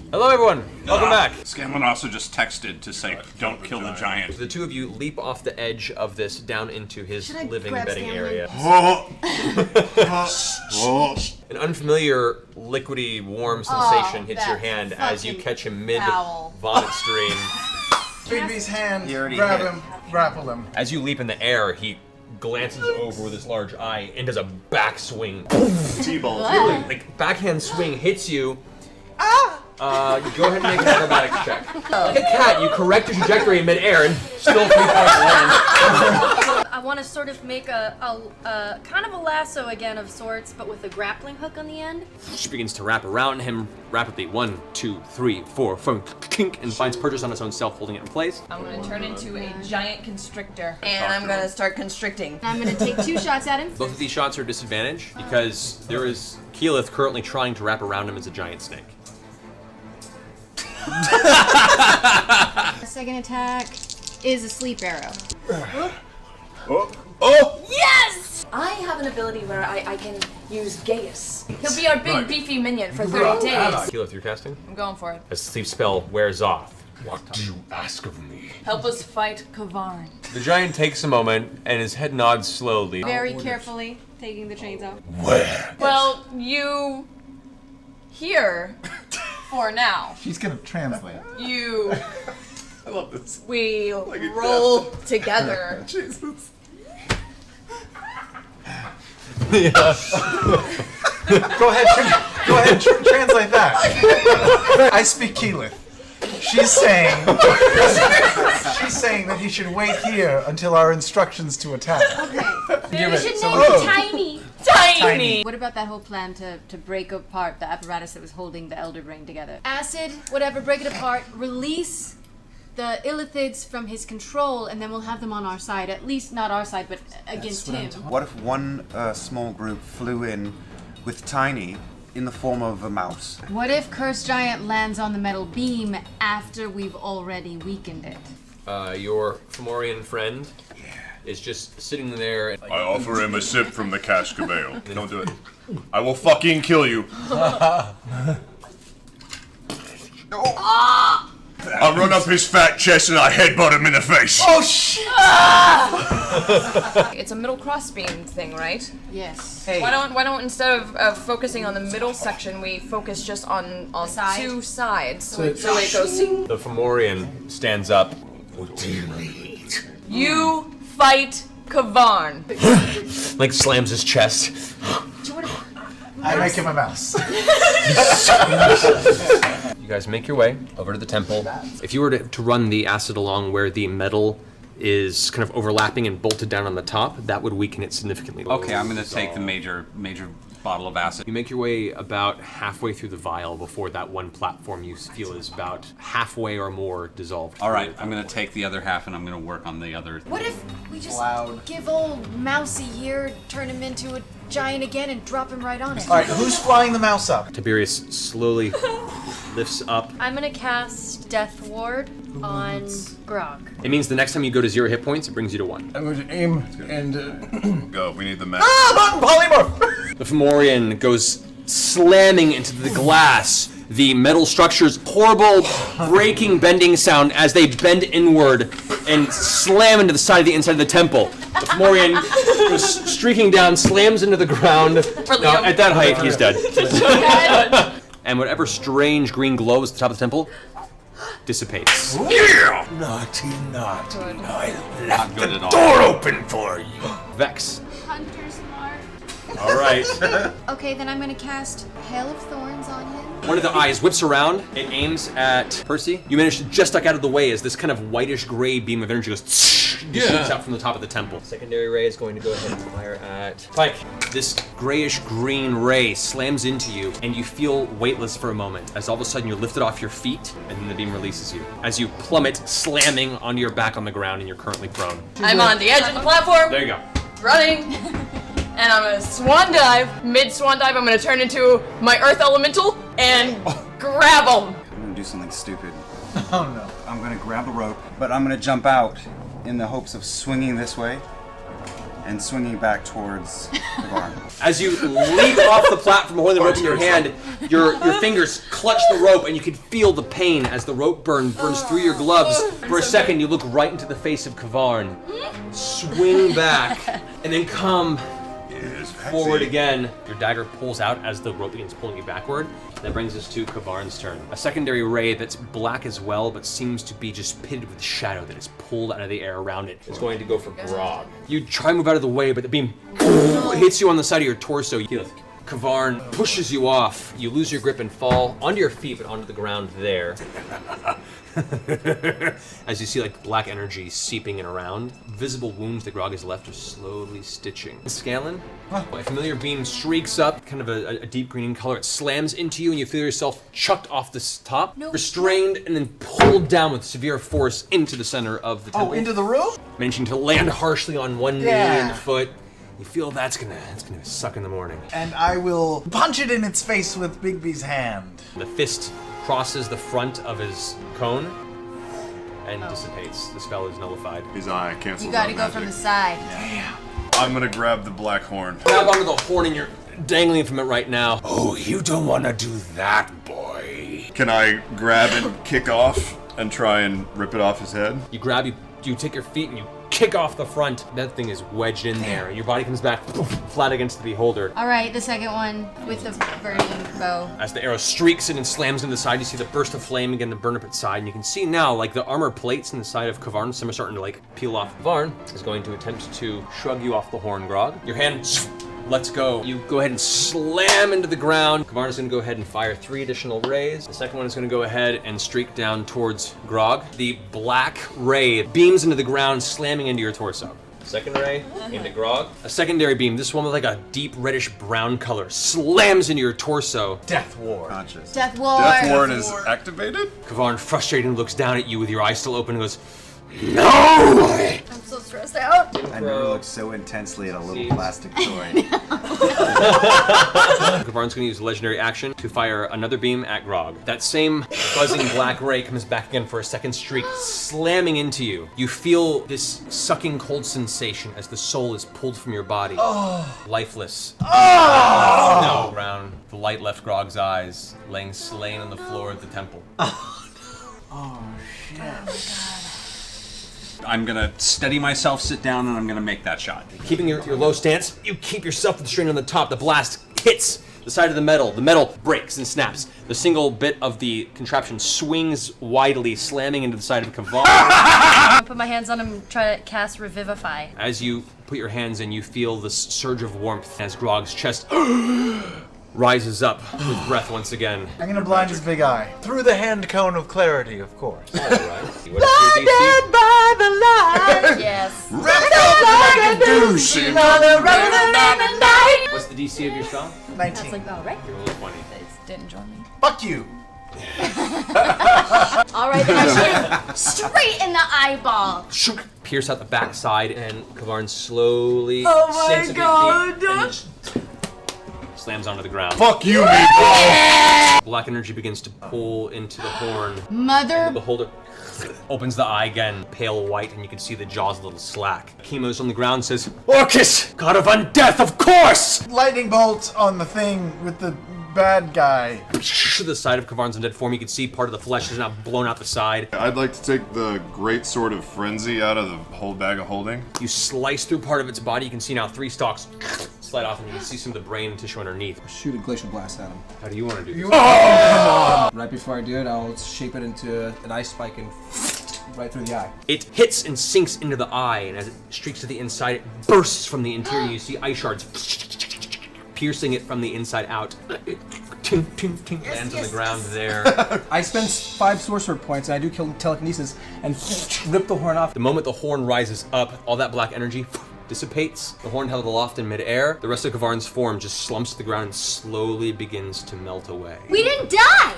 Hello, everyone. Welcome back. Scanlan also just texted to say, "Don't kill the giant." The two of you leap off the edge of this down into his living grab bedding Scanlan? area. An unfamiliar, liquidy, warm sensation hits your hand as you catch him mid-vomit stream. Bigby's hand, already grab hit. him, grapple him. As you leap in the air, he glances over with his large eye and does a backswing. T-ball. Like, backhand swing hits you. Go ahead and make an acrobatics check. Like a cat, you correct your trajectory in midair and still 3 points land. I want to sort of make a kind of a lasso again of sorts, but with a grappling hook on the end. She begins to wrap around him rapidly. 1, 2, 3, 4, 5, kink, and finds purchase on its own self, holding it in place. I'm gonna turn into a giant constrictor. And I'm gonna start constricting. I'm going to take 2 shots at him. Both of these shots are disadvantaged because there is Keyleth currently trying to wrap around him as a giant snake. Second attack is a sleep arrow. Yes! I have an ability where I can use Gaius. He'll be our big beefy minion for 30 days. Keyleth, you're casting? I'm going for it. As the sleep spell wears off. What do you ask of me? Help us fight Kavarn. The giant takes a moment and his head nods slowly. Very carefully taking the chains off. Where? Well, you here for now. She's gonna translate. You I love this. we roll together. Jesus. Go ahead, translate that. I speak Keyleth. She's saying that he should wait here until our instructions to attack. Okay. Give You it should some- name it Tiny. Tiny. What about that whole plan to break apart the apparatus that was holding the Elder Brain together? Acid, whatever, break it apart, release the illithids from his control, and then we'll have them on our side. At least not our side, but against him. What if one small group flew in with Tiny in the form of a mouse? What if Cursed Giant lands on the metal beam after we've already weakened it? Your Fomorian friend is just sitting there. And, I offer him a sip from the cask of ale. Don't do it. I will fucking kill you. I run up his fat chest and I headbutt him in the face. Oh shit! It's a middle crossbeam thing, right? Yes. Hey, Why don't instead of focusing on the middle section, we focus just on side? 2 sides? So it goes. the Fomorian stands up. What do you need? You fight Kavarn. Like slams his chest. I make him a mouse. You guys make your way over to the temple. If you were to run the acid along where the metal is kind of overlapping and bolted down on the top, that would weaken it significantly. Okay, I'm gonna take the major bottle of acid. You make your way about halfway through the vial before that one platform you feel is about halfway or more dissolved. All right, I'm gonna take the other half and I'm gonna work on the other. What if we just Loud. give old Mousy here, turn him into a giant again, and drop him right on it? All right, who's flying the mouse up? Tiberius slowly lifts up. I'm gonna cast Death Ward on Grog. It means the next time you go to 0 hit points, it brings you to 1. I'm going to aim and Go. We need the map. Ah, polymorph! The Fomorian goes slamming into the glass. The metal structures, horrible breaking, bending sound as they bend inward and slam into the side of the inside of the temple. The Fomorian goes streaking down, slams into the ground. Now, at that height, he's dead. And whatever strange green glow is at the top of the temple dissipates. yeah! Naughty. I left good at the all. door open for you. Vex. Hunter's Mark. All right. Okay, then I'm gonna cast Hail of Thorns on him. One of the eyes whips around. It aims at Percy. You manage to just duck out of the way as this kind of whitish gray beam of energy goes shoots out from the top of the temple. Secondary ray is going to go ahead and fire at Pike. This grayish green ray slams into you, and you feel weightless for a moment as all of a sudden you're lifted off your feet, and then the beam releases you as you plummet, slamming onto your back on the ground, and you're currently prone. I'm on the edge of the platform, There you go. running, and I'm gonna swan dive. Mid swan dive, I'm gonna turn into my earth elemental and grab him. I'm gonna do something stupid. Oh no. I'm gonna grab a rope, but I'm gonna jump out in the hopes of swinging this way and swinging back towards Kavarn. As you leap off the platform holding the rope in your hand, your fingers clutch the rope and you can feel the pain as the rope burns through your gloves. For a second, you look right into the face of Kavarn, swing back, and then come forward again. Your dagger pulls out as the rope begins pulling you backward. That brings us to Kavarn's turn. A secondary ray that's black as well, but seems to be just pitted with shadow that is pulled out of the air around it. It's going to go for Grog. You try to move out of the way, but the beam hits you on the side of your torso. Kavarn pushes you off. You lose your grip and fall onto your feet, but onto the ground there. As you see like black energy seeping in around. Visible wounds that Grog has left are slowly stitching. Scanlan, a familiar beam streaks up, kind of a deep green in color. It slams into you and you feel yourself chucked off the top, restrained, and then pulled down with severe force into the center of the temple. Oh, into the room? Managing to land harshly on one knee and foot. You feel that's gonna suck in the morning. And I will punch it in its face with Bigby's hand. The fist crosses the front of his cone and dissipates. The spell is nullified. His eye cancels. You gotta go from the side. I'm gonna grab the black horn. Grab onto the horn and you're dangling from it right now. Oh, you don't want to do that, boy. Can I grab and kick off and try and rip it off his head? You grab, you take your feet and you kick off the front. That thing is wedged in there and your body comes back flat against the beholder. All right, the second one with the burning bow. As the arrow streaks in and slams into the side, you see the burst of flame again to burn up its side, and you can see now, like, the armor plates in the side of Kavarn, some are starting to, like, peel off. Kavarn is going to attempt to shrug you off the horn, Grog. Your hand lets go. You go ahead and slam into the ground. Kavarn is going to go ahead and fire 3 additional rays. The second one is going to go ahead and streak down towards Grog. The black ray beams into the ground, slamming into your torso. Second ray into Grog. A secondary beam, this one with like a deep reddish brown color, slams into your torso. Death Ward. Conscious. Death Ward. Death Ward is activated? Kavarn, frustrated, looks down at you with your eyes still open and goes, No! I'm so stressed out. I never looked so intensely at a little plastic toy. Kavarn's going to use a legendary action to fire another beam at Grog. That same buzzing black ray comes back again for a second streak, slamming into you. You feel this sucking cold sensation as the soul is pulled from your body. Lifeless. Now on the ground. The light left Grog's eyes, laying slain on the floor of the temple. I'm gonna steady myself, sit down, and I'm gonna make that shot. Keeping your low stance, you keep yourself with the strain on the top. The blast hits the side of the metal. The metal breaks and snaps. The single bit of the contraption swings widely, slamming into the side of Kavarn. I'm gonna put my hands on him and try to cast Revivify. As you put your hands in, you feel this surge of warmth as Grog's chest rises up with breath once again. I'm gonna blind his big eye. Through the hand cone of clarity, of course. All right. Blinded by the light. Yes. What's the DC of your spell? 19. That's like, all right. You rolled a 20. Didn't join me. Fuck you. All right, then I shoot him straight in the eyeball. Pierce out the backside, and Kavarn slowly Oh my sinks God. a few feet and just slams onto the ground. Fuck you, meatball! Black energy begins to pull into the horn. Mother. The beholder opens the eye again, pale white, and you can see the jaws a little slack. Chemo's on the ground, says, Orcus, god of undeath, of course! Lightning bolt on the thing with the bad guy. To the side of Kavarn's undead form, you can see part of the flesh is now blown out the side. I'd like to take the great sword of frenzy out of the whole bag of holding. You slice through part of its body, you can see now 3 stalks slide off, and you can see some of the brain and tissue underneath. Shoot a glacial blast at him. How do you want to do this? Right before I do it, I'll shape it into an ice spike and right through the eye. It hits and sinks into the eye, and as it streaks to the inside, it bursts from the interior. You see ice shards piercing it from the inside out. It lands on the ground there. I spend 5 sorcerer points and I do kill telekinesis and rip the horn off. The moment the horn rises up, all that black energy dissipates. The horn held aloft in midair. The rest of Kavarn's form just slumps to the ground and slowly begins to melt away. We didn't die.